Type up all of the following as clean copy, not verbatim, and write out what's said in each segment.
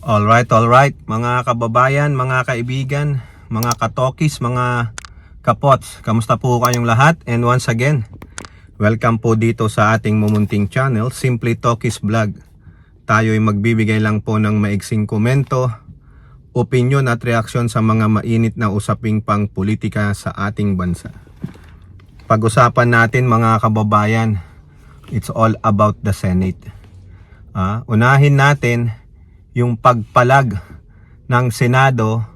Alright, mga kababayan, mga kaibigan, mga katokis, mga kapots, kamusta po kayong lahat? And once again, welcome po dito sa ating mumunting channel, Simply Tokis Vlog. Tayo ay magbibigay lang po ng maiksing komento, opinion at reaksyon sa mga mainit na usaping pang politika sa ating bansa. Pag-usapan natin mga kababayan, it's all about the Senate. Unahin natin yung pagpalag ng Senado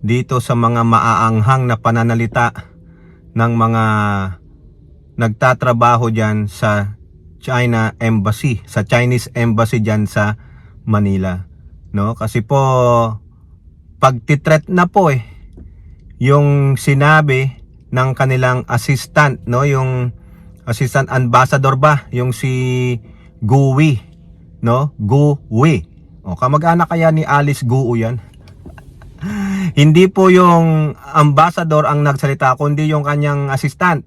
dito sa mga maaanghang na pananalita ng mga nagtatrabaho dyan sa China Embassy, sa Chinese Embassy dyan sa Manila. No? Kasi po, pagtitret na po yung sinabi ng kanilang assistant, no? Yung assistant ambassador ba? Yung si Gui, no? Gui. O, kamag-anak kaya ni Alice Guo yan? Hindi po yung ambassador ang nagsalita, kundi yung kanyang assistant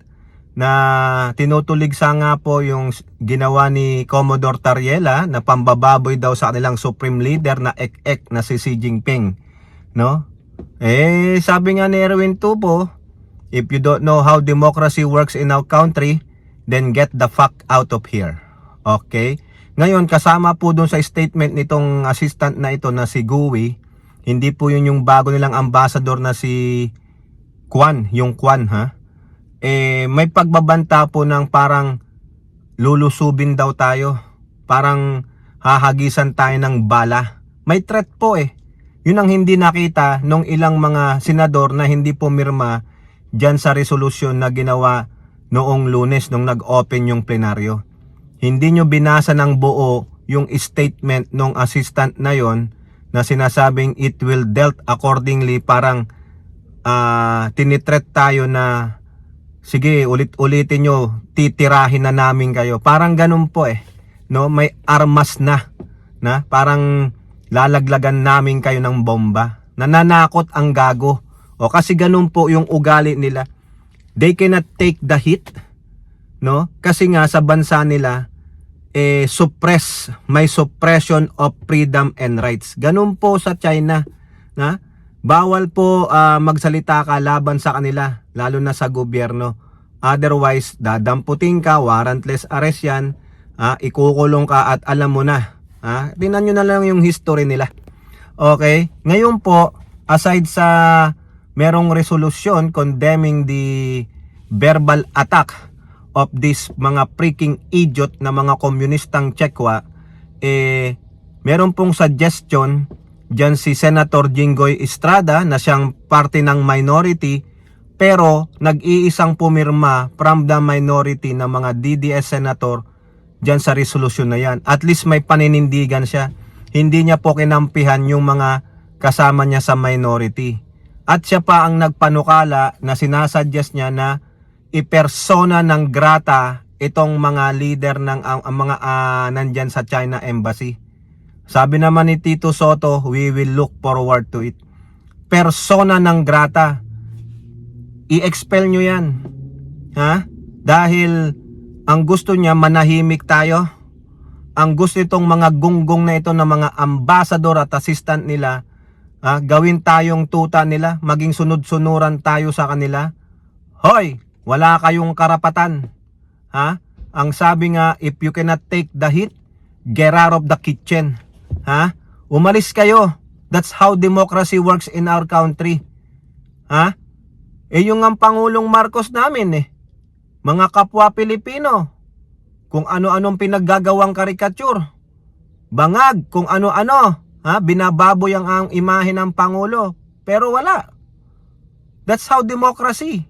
na tinutulig sa nga po yung ginawa ni Commodore Tariela na pambababoy daw sa kanilang supreme leader na ek-ek na si Xi Jinping, no? Sabi nga ni Erwin Tubo, if you don't know how democracy works in our country, then get the fuck out of here. Okay? Ngayon, kasama po dun sa statement nitong assistant na ito na si Gui, hindi po yun yung bago nilang ambassador na si Kwan, yung Kwan ha. May pagbabanta po ng parang lulusubin daw tayo. Parang hahagisan tayo ng bala. May threat po Yun ang hindi nakita nung ilang mga senador na hindi pumirma dyan sa resolusyon na ginawa noong Lunes nung nag-open yung plenaryo. Hindi nyo binasa ng buo yung statement ng assistant na yon na sinasabing it will dealt accordingly, parang tinitret tayo na sige, ulit-ulitin nyo, titirahin na namin kayo. Parang ganun po no? May armas na parang lalaglagan namin kayo ng bomba. Nananakot ang gago. O kasi ganun po yung ugali nila. They cannot take the hit, no? Kasi nga sa bansa nila may suppression of freedom and rights. Ganun po sa China, na bawal po magsalita ka laban sa kanila, lalo na sa gobyerno. Otherwise, dadamputin ka, warrantless arrest yan, ikukulong ka at alam mo na. Tingnan nyo na lang yung history nila. Okay? Ngayon po, aside sa merong resolution condemning the verbal attack of this mga freaking idiot na mga komunistang Chekwa, meron pong suggestion dyan si Senator Jinggoy Estrada na siyang parte ng minority, pero nag-iisang pumirma from the minority na mga DDS senator dyan sa resolution na yan. At least may paninindigan siya. Hindi niya po kinampihan yung mga kasama niya sa minority. At siya pa ang nagpanukala na sinasuggest niya na i-persona ng grata itong mga leader ng mga nandyan sa China Embassy. Sabi naman ni Tito Soto, we will look forward to it. Persona ng grata. I-expel nyo yan. Dahil ang gusto niya manahimik tayo. Ang gusto itong mga gunggong na ito na mga ambassador at assistant nila, gawin tayong tuta nila, maging sunod-sunuran tayo sa kanila. Hoy! Wala kayong karapatan. Ang sabi nga, if you cannot take the heat, get out of the kitchen. Umalis kayo. That's how democracy works in our country. Yung ang Pangulong Marcos namin mga kapwa Pilipino, kung ano-anong pinaggagawang karikature, bangag, kung ano-ano, binababoy ang imahe ng Pangulo. Pero wala. That's how democracy.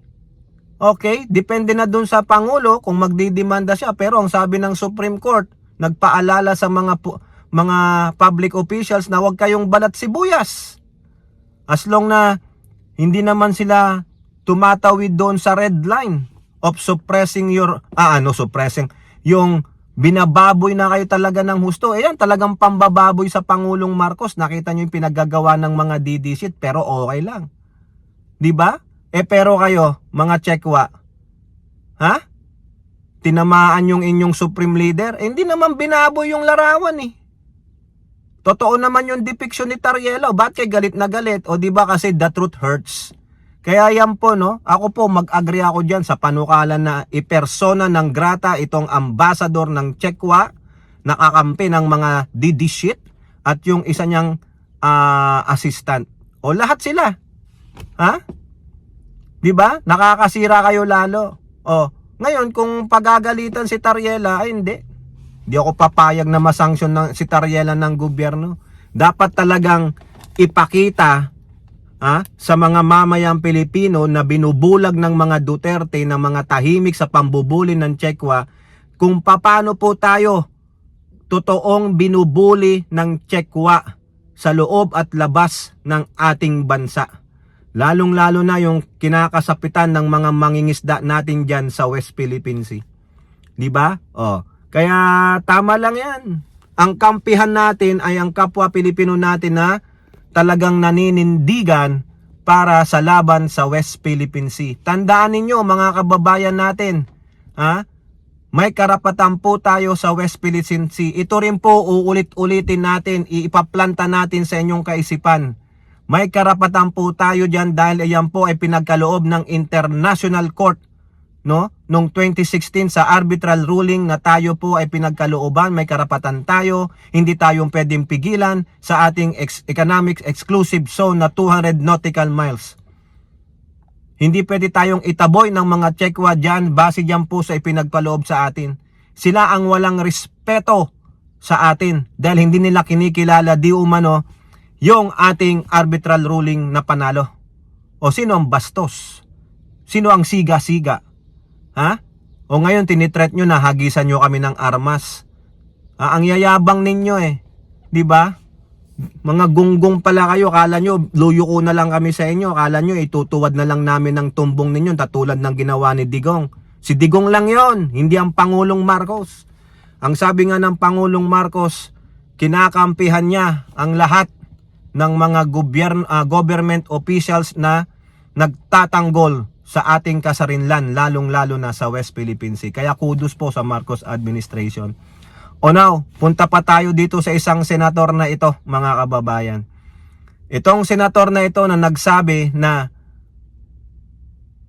Okay, depende na dun sa Pangulo kung magdidemanda siya. Pero ang sabi ng Supreme Court, nagpaalala sa mga public officials na huwag kayong balat sibuyas. As long na hindi naman sila tumatawid doon sa red line of suppressing your, yung binababoy na kayo talaga ng husto. Yan, talagang pambababoy sa Pangulong Marcos. Nakita nyo yung pinaggagawa ng mga DD-shit, pero okay lang. Diba? Pero kayo, mga Chekwa, tinamaan yung inyong supreme leader, hindi naman binaboy yung larawan Totoo naman yung depiction ni Tariela. Ba't kay galit na galit? O di ba kasi the truth hurts. Kaya yan po, no? Ako po, mag-agree ako dyan sa panukalan na ipersona ng grata itong ambassador ng Chekwa, nakakampi ng mga didishit, at yung isa niyang assistant. O lahat sila. Ha? Di ba? Nakakasira kayo lalo. O, ngayon, kung pagagalitan si Tariela, ay hindi. Di ako papayag na masanksyon si Tariela ng gobyerno. Dapat talagang ipakita sa mga mamayang Pilipino na binubulag ng mga Duterte, ng mga tahimik sa pambubuli ng Chekwa, kung paano po tayo totoong binubuli ng Chekwa sa loob at labas ng ating bansa. Lalong-lalo na yung kinakasapitan ng mga mangingisda natin dyan sa West Philippine Sea. Di ba? Kaya tama lang yan. Ang kampihan natin ay ang kapwa Pilipino natin na talagang naninindigan para sa laban sa West Philippine Sea. Tandaan ninyo mga kababayan natin, may karapatan po tayo sa West Philippine Sea. Ito rin po uulit-ulitin natin, ipaplanta natin sa inyong kaisipan. May karapatan po tayo dyan dahil iyan po ay pinagkaloob ng International Court, no? Noong 2016 sa arbitral ruling na tayo po ay pinagkalooban, may karapatan tayo, hindi tayong pwedeng pigilan sa ating economic exclusive zone na 200 nautical miles. Hindi pwede tayong itaboy ng mga Chekwa dyan, base dyan po sa ipinagkaloob sa atin. Sila ang walang respeto sa atin dahil hindi nila kinikilala di umano yung ating arbitral ruling na panalo. O sino ang bastos? Sino ang siga-siga? O ngayon tinitreat nyo na hagisan nyo kami ng armas. Ang yayabang ninyo di ba? Mga gunggong pala kayo, kala nyo luyuko na lang kami sa inyo, kala nyo itutuwad na lang namin ng tumbong ninyo katulad ng ginawa ni Digong. Si Digong lang yon, hindi ang Pangulong Marcos. Ang sabi nga ng Pangulong Marcos, kinakampihan niya ang lahat ng mga government officials na nagtatanggol sa ating kasarinlan, lalong-lalo na sa West Philippine Sea. Kaya kudos po sa Marcos administration. O now, punta pa tayo dito sa isang senator na ito, mga kababayan. Itong senator na ito na nagsabi na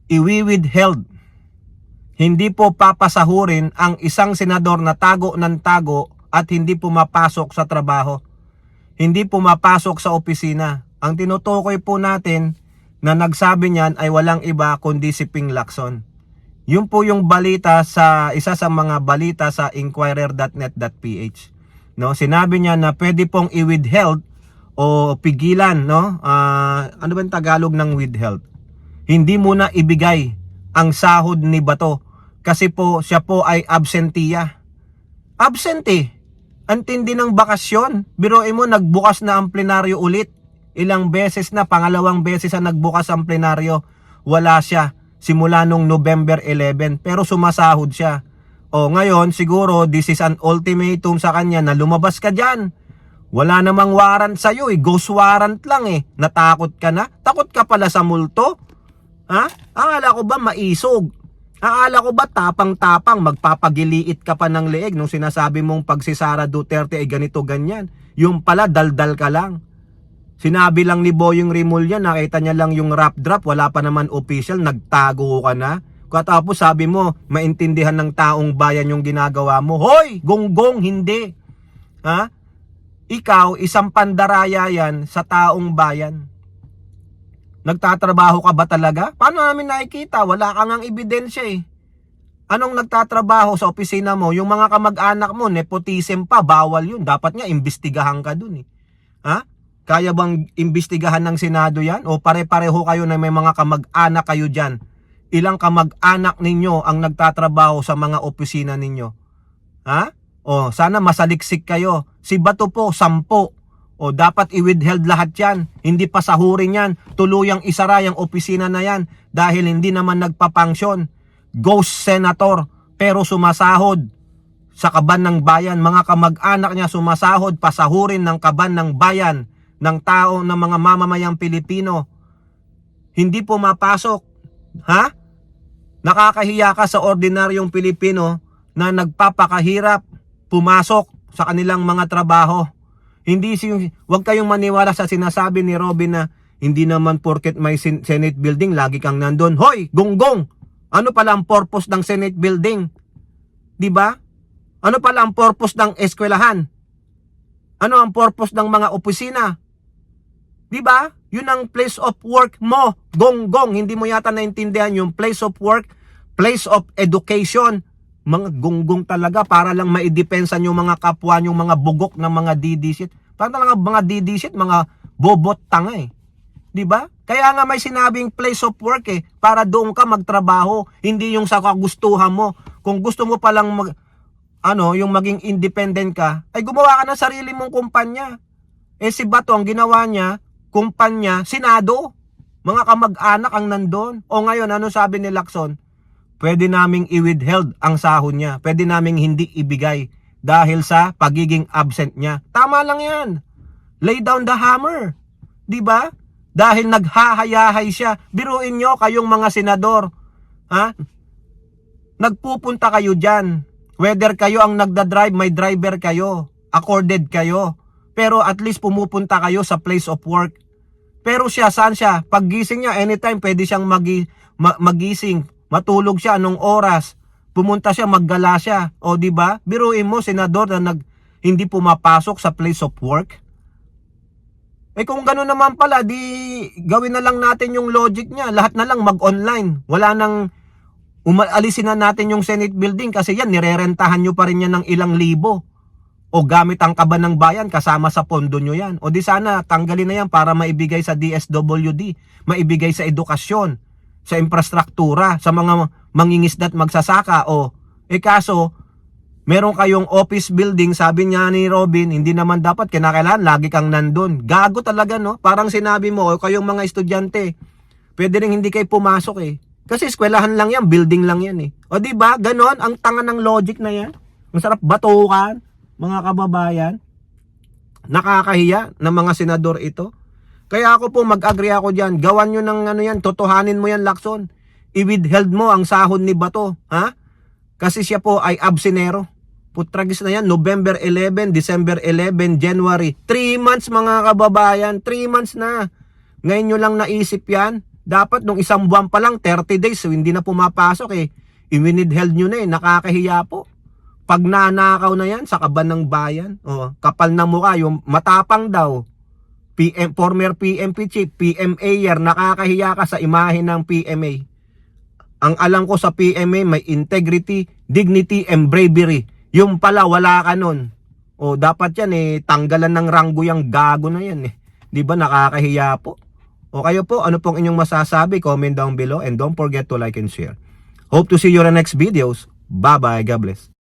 iwi-withheld, hindi po papasahurin ang isang senador na tago ng tago at hindi pumapasok sa trabaho. Hindi pumapasok sa opisina. Ang tinutukoy po natin na nagsabi niyan ay walang iba kundi si Ping Lacson. Yun po yung balita sa isa sa mga balita sa inquirer.net.ph. No, sinabi niya na pwede pong i-withheld o pigilan, no? Ano ba yung Tagalog ng withheld? Hindi muna ibigay ang sahod ni Bato kasi po siya po ay absentia. Absente. Ang tindi ng bakasyon. Biruin mo, nagbukas na ang plenaryo ulit. Ilang beses na, pangalawang beses na nagbukas ang plenaryo. Wala siya simula nung November 11, pero sumasahod siya. O ngayon, siguro this is an ultimatum sa kanya na lumabas ka dyan. Wala namang warrant sa'yo, ghost warrant lang Natakot ka na? Takot ka pala sa multo? Akala ko ba maisog? Akala ko ba tapang-tapang, magpapagiliit ka pa ng leeg nung sinasabi mong pag si Sara Duterte ay ganito ganyan? Yung pala, daldal ka lang. Sinabi lang ni Boyong Rimulya, nakita niya lang yung rap drop, wala pa naman official, nagtago ka na. Katapos sabi mo, maintindihan ng taong bayan yung ginagawa mo. Hoy! Gonggong, hindi. Ikaw, isang pandaraya yan sa taong bayan. Nagtatrabaho ka ba talaga? Paano namin nakikita? Wala ka ngang ebidensya Anong nagtatrabaho sa opisina mo? Yung mga kamag-anak mo, nepotism pa, bawal yun. Dapat nga, imbestigahan ka dun Kaya bang imbestigahan ng Senado yan? O pare-pareho kayo na may mga kamag-anak kayo dyan? Ilang kamag-anak ninyo ang nagtatrabaho sa mga opisina ninyo? O sana masaliksik kayo. Si Bato po, 10. O dapat i-withheld lahat yan. Hindi pa sahurin yan. Tuluyang isara yung opisina na yan dahil hindi naman nagpapangsyon. Ghost senator pero sumasahod sa kaban ng bayan. Mga kamag-anak niya sumasahod, pasahurin ng kaban ng bayan, ng tao, ng mga mamamayang Pilipino. Hindi pumapasok. Nakakahiya ka sa ordinaryong Pilipino na nagpapakahirap pumasok sa kanilang mga trabaho. Hindi wag kayong maniwala sa sinasabi ni Robin na hindi naman porket may Senate building lagi kang nandun. Hoy, gonggong. Ano pala ang purpose ng Senate building? 'Di ba? Ano pala ang purpose ng eskwelahan? Ano ang purpose ng mga opisina? 'Di ba? Yun ang place of work mo. Gonggong, hindi mo yata naintindihan yung place of work, place of education. Mga gonggong talaga para lang maidepensa yung mga kapwa yung mga bugok ng mga didisit. Parang talaga mga didisit, mga bobot tanga eh. 'Di ba? Kaya nga may sinabing place of work eh, para doon ka magtrabaho, hindi yung sa kagustuhan mo. Kung gusto mo palang yung maging independent ka, ay gumawa ka ng sarili mong kumpanya. Eh si Bato, ang ginawa niya, kumpanya, Senado. Mga kamag-anak ang nandun. O ngayon, ano sabi ni Lacson? Pwede naming i-withheld ang sahod niya. Pwede naming hindi ibigay dahil sa pagiging absent niya. Tama lang yan. Lay down the hammer. 'Di ba? Dahil naghahayahay siya. Biruin nyo kayong mga senador. Ha? Nagpupunta kayo dyan. Whether kayo ang nagda-drive, may driver kayo. Accorded kayo. Pero at least pumupunta kayo sa place of work. Pero siya, saan siya? Paggising niya, anytime pwede siyang magising. Matulog siya anong oras. Pumunta siya, maggala siya. O di ba? Biruin mo, senador na hindi pumapasok sa place of work. Eh kung gano'n naman pala, di gawin na lang natin yung logic niya. Lahat na lang mag-online. Wala nang alisin na natin yung Senate building kasi yan, nirerentahan nyo pa rin yan ng ilang libo. O gamit ang kaban ng bayan, kasama sa pondo nyo yan. O di sana, tanggalin na yan para maibigay sa DSWD, maibigay sa edukasyon, sa infrastruktura, sa mga mangingisda at magsasaka. O, kaso, meron kayong office building, sabi niya ni Robin, hindi naman dapat, kinakailangan, lagi kang nandun. Gago talaga, no? Parang sinabi mo, kayong mga estudyante, pwede rin hindi kayo pumasok eh. Kasi eskwelahan lang yan, building lang yan eh. O di ba? Ganon, ang tanga ng logic na yan. Masarap batukan, mga kababayan. Nakakahiya ng mga senador ito. Kaya ako po, mag-agree ako dyan. Gawan nyo ng yan, totohanin mo yan, Lacson. I-withheld mo ang sahod ni Bato. Ha? Kasi siya po ay absenero. Putragis na yan, November 11, December 11, January. 3 months mga kababayan, 3 months na. Ngayon nyo lang naisip yan. Dapat nung isang buwan pa lang, 30 days, so hindi na pumapasok eh. I-withheld nyo na eh, nakakahiya po. Pag nanakaw na yan sa kaban ng bayan, kapal na mukha, yung matapang daw, former PMP chief, PMA-er, nakakahiya ka sa imahe ng PMA. Ang alam ko sa PMA, may integrity, dignity, and bravery. Yung pala, wala ka nun. Dapat yan tanggalan ng ranggo yung gago na yan eh. Di ba nakakahiya po? O kayo po, ano pong inyong masasabi? Comment down below and don't forget to like and share. Hope to see you in the next videos. Bye-bye. God bless.